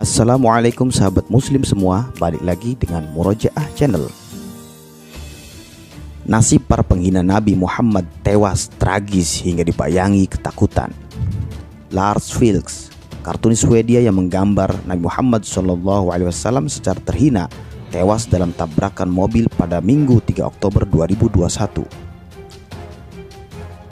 Assalamualaikum sahabat muslim semua, balik lagi dengan Murojaah Channel. Nasib para penghina Nabi Muhammad tewas tragis hingga dibayangi ketakutan. Lars Vilks, kartunis Swedia yang menggambar Nabi Muhammad SAW secara terhina, tewas dalam tabrakan mobil pada Minggu 3 Oktober 2021.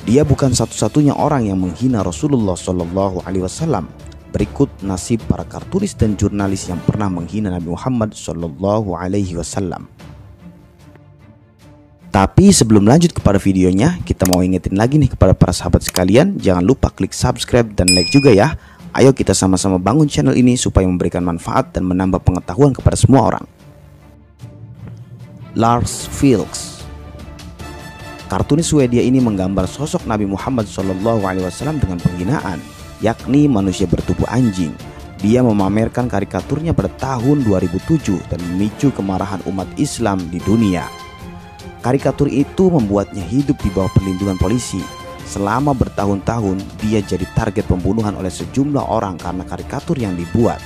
Dia bukan satu-satunya orang yang menghina Rasulullah SAW. Berikut nasib para kartunis dan jurnalis yang pernah menghina Nabi Muhammad SAW. Tapi sebelum lanjut kepada videonya, kita mau ingetin lagi nih kepada para sahabat sekalian, jangan lupa klik subscribe dan like juga ya. Ayo kita sama-sama bangun channel ini supaya memberikan manfaat dan menambah pengetahuan kepada semua orang. Lars Vilks, kartunis Swedia ini menggambar sosok Nabi Muhammad SAW dengan penghinaan, yakni manusia bertubuh anjing. Dia memamerkan karikaturnya pada tahun 2007 dan memicu kemarahan umat Islam di dunia. Karikatur itu membuatnya hidup di bawah perlindungan polisi. Selama bertahun-tahun dia jadi target pembunuhan oleh sejumlah orang karena karikatur yang dibuat.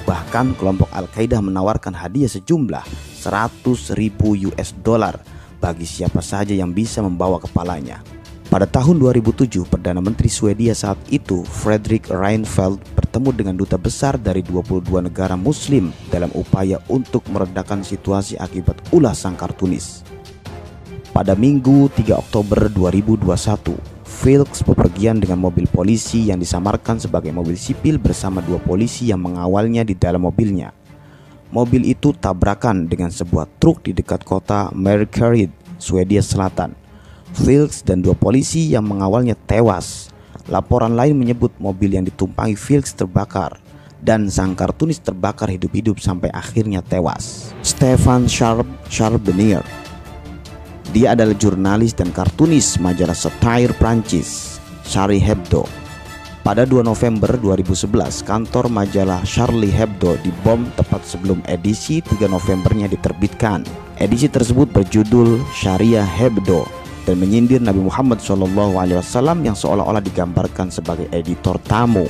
Bahkan kelompok Al-Qaeda menawarkan hadiah sejumlah $100.000 bagi siapa saja yang bisa membawa kepalanya. Pada tahun 2007, Perdana Menteri Swedia saat itu, Fredrik Reinfeldt, bertemu dengan duta besar dari 22 negara muslim dalam upaya untuk meredakan situasi akibat ulah sang kartunis. Pada Minggu 3 Oktober 2021, Vilks bepergian dengan mobil polisi yang disamarkan sebagai mobil sipil bersama 2 polisi yang mengawalnya di dalam mobilnya. Mobil itu tabrakan dengan sebuah truk di dekat kota Markaryd, Swedia Selatan. Vilks dan 2 polisi yang mengawalnya tewas. Laporan lain menyebut mobil yang ditumpangi Vilks terbakar dan sang kartunis terbakar hidup-hidup sampai akhirnya tewas. Stefan Charbonnier, dia adalah jurnalis dan kartunis majalah satire Prancis Charlie Hebdo. Pada 2 November 2011, kantor majalah Charlie Hebdo dibom tepat sebelum edisi 3 Novembernya diterbitkan. Edisi tersebut berjudul Sharia Hebdo dan menyindir Nabi Muhammad SAW yang seolah-olah digambarkan sebagai editor tamu.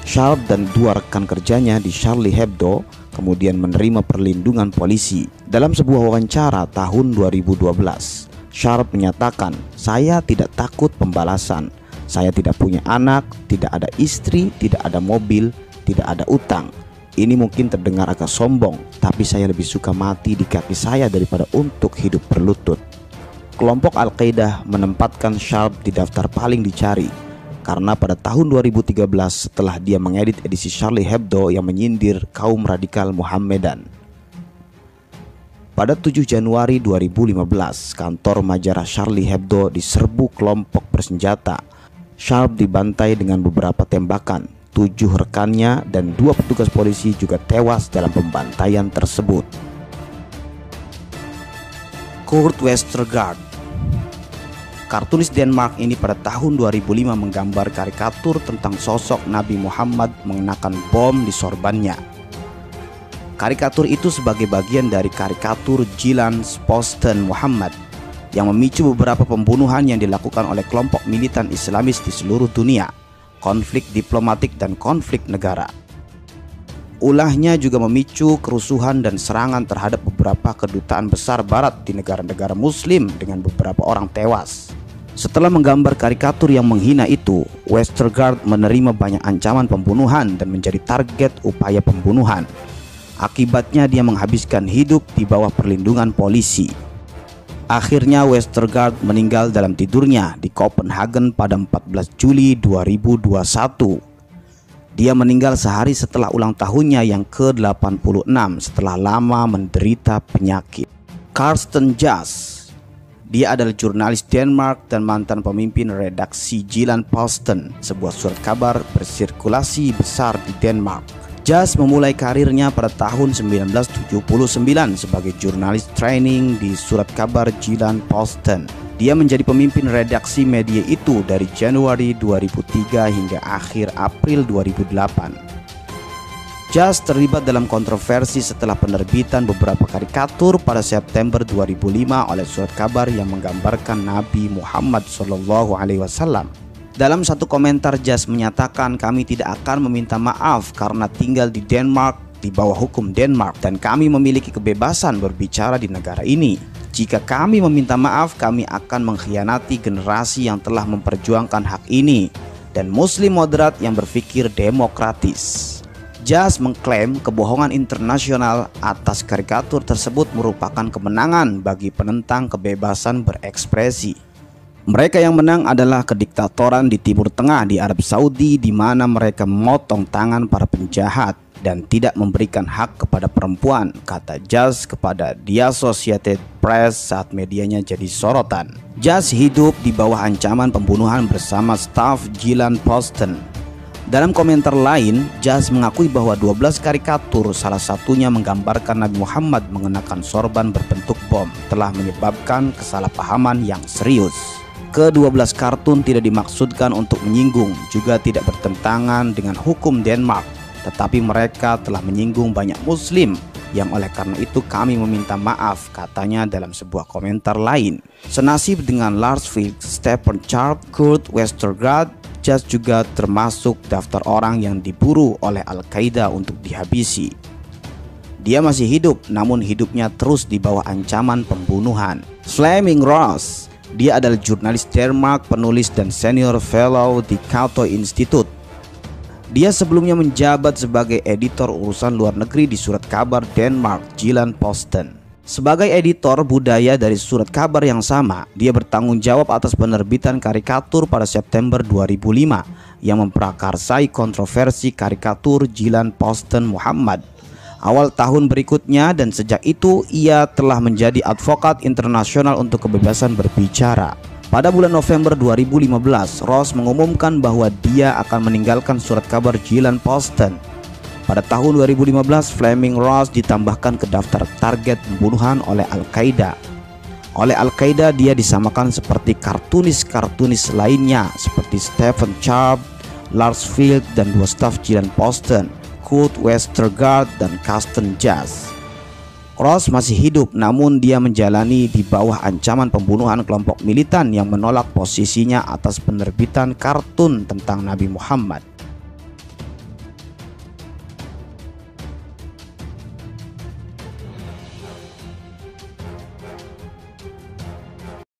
Sharp dan 2 rekan kerjanya di Charlie Hebdo kemudian menerima perlindungan polisi. Dalam sebuah wawancara tahun 2012, Sharp menyatakan, "Saya tidak takut pembalasan. Saya tidak punya anak, tidak ada istri, tidak ada mobil, tidak ada utang. Ini mungkin terdengar agak sombong, tapi saya lebih suka mati di kaki saya daripada untuk hidup berlutut." Kelompok Al-Qaeda menempatkan Sharp di daftar paling dicari karena pada tahun 2013 setelah dia mengedit edisi Charlie Hebdo yang menyindir kaum radikal Muhammadan. Pada 7 Januari 2015, kantor majalah Charlie Hebdo diserbu kelompok bersenjata. Sharp dibantai dengan beberapa tembakan. 7 rekannya dan 2 petugas polisi juga tewas dalam pembantaian tersebut. Kurt Westergaard, kartunis Denmark ini pada tahun 2005 menggambar karikatur tentang sosok Nabi Muhammad mengenakan bom di sorbannya. Karikatur itu sebagai bagian dari karikatur Jyllands-Posten Muhammad yang memicu beberapa pembunuhan yang dilakukan oleh kelompok militan Islamis di seluruh dunia, konflik diplomatik dan konflik negara. Ulahnya juga memicu kerusuhan dan serangan terhadap beberapa kedutaan besar barat di negara-negara muslim dengan beberapa orang tewas. Setelah menggambar karikatur yang menghina itu, Westergaard menerima banyak ancaman pembunuhan dan menjadi target upaya pembunuhan. Akibatnya dia menghabiskan hidup di bawah perlindungan polisi. Akhirnya Westergaard meninggal dalam tidurnya di Copenhagen pada 14 Juli 2021. Dia meninggal sehari setelah ulang tahunnya yang ke-86 setelah lama menderita penyakit. Carsten Jas, dia adalah jurnalis Denmark dan mantan pemimpin redaksi Jyllands-Posten, sebuah surat kabar bersirkulasi besar di Denmark. Jas memulai karirnya pada tahun 1979 sebagai jurnalis training di surat kabar Jyllands-Posten. Dia menjadi pemimpin redaksi media itu dari Januari 2003 hingga akhir April 2008. Jas terlibat dalam kontroversi setelah penerbitan beberapa karikatur pada September 2005 oleh surat kabar yang menggambarkan Nabi Muhammad SAW. Dalam satu komentar, Jas menyatakan, kami tidak akan meminta maaf karena tinggal di Denmark di bawah hukum Denmark dan kami memiliki kebebasan berbicara di negara ini. Jika kami meminta maaf, kami akan mengkhianati generasi yang telah memperjuangkan hak ini dan Muslim moderat yang berpikir demokratis. Jas mengklaim kebohongan internasional atas karikatur tersebut merupakan kemenangan bagi penentang kebebasan berekspresi. Mereka yang menang adalah kediktatoran di Timur Tengah di Arab Saudi, di mana mereka memotong tangan para penjahat dan tidak memberikan hak kepada perempuan, kata Jas kepada The Associated Press saat medianya jadi sorotan. Jas hidup di bawah ancaman pembunuhan bersama staf Jyllands-Posten. Dalam komentar lain, Jas mengakui bahwa 12 karikatur, salah satunya menggambarkan Nabi Muhammad mengenakan sorban berbentuk bom, telah menyebabkan kesalahpahaman yang serius. Ke-12 kartun tidak dimaksudkan untuk menyinggung, juga tidak bertentangan dengan hukum Denmark, tetapi mereka telah menyinggung banyak Muslim, yang oleh karena itu kami meminta maaf, katanya dalam sebuah komentar lain. Senasib dengan Lars Vilks, Stefan Charp, Kurt Westergaard, Jas juga termasuk daftar orang yang diburu oleh Al-Qaeda untuk dihabisi. Dia masih hidup, namun hidupnya terus di bawah ancaman pembunuhan. Flemming Ross, dia adalah jurnalis Denmark, penulis dan senior fellow di Cato Institute. Dia sebelumnya menjabat sebagai editor urusan luar negeri di surat kabar Denmark Jyllands-Posten. Sebagai editor budaya dari surat kabar yang sama, dia bertanggung jawab atas penerbitan karikatur pada September 2005 yang memprakarsai kontroversi karikatur Jyllands-Posten Muhammad. Awal tahun berikutnya dan sejak itu ia telah menjadi advokat internasional untuk kebebasan berbicara. Pada bulan November 2015, Ross mengumumkan bahwa dia akan meninggalkan surat kabar Jyllands-Posten. Pada tahun 2015, Flemming Ross ditambahkan ke daftar target pembunuhan oleh Al-Qaeda. Oleh Al-Qaeda, dia disamakan seperti kartunis-kartunis lainnya seperti Stefan Charp, Lars Vilks, dan dua staf Jyllands-Posten, Kurt Westergaard dan Carsten Jas. Ross masih hidup, namun dia menjalani di bawah ancaman pembunuhan kelompok militan yang menolak posisinya atas penerbitan kartun tentang Nabi Muhammad.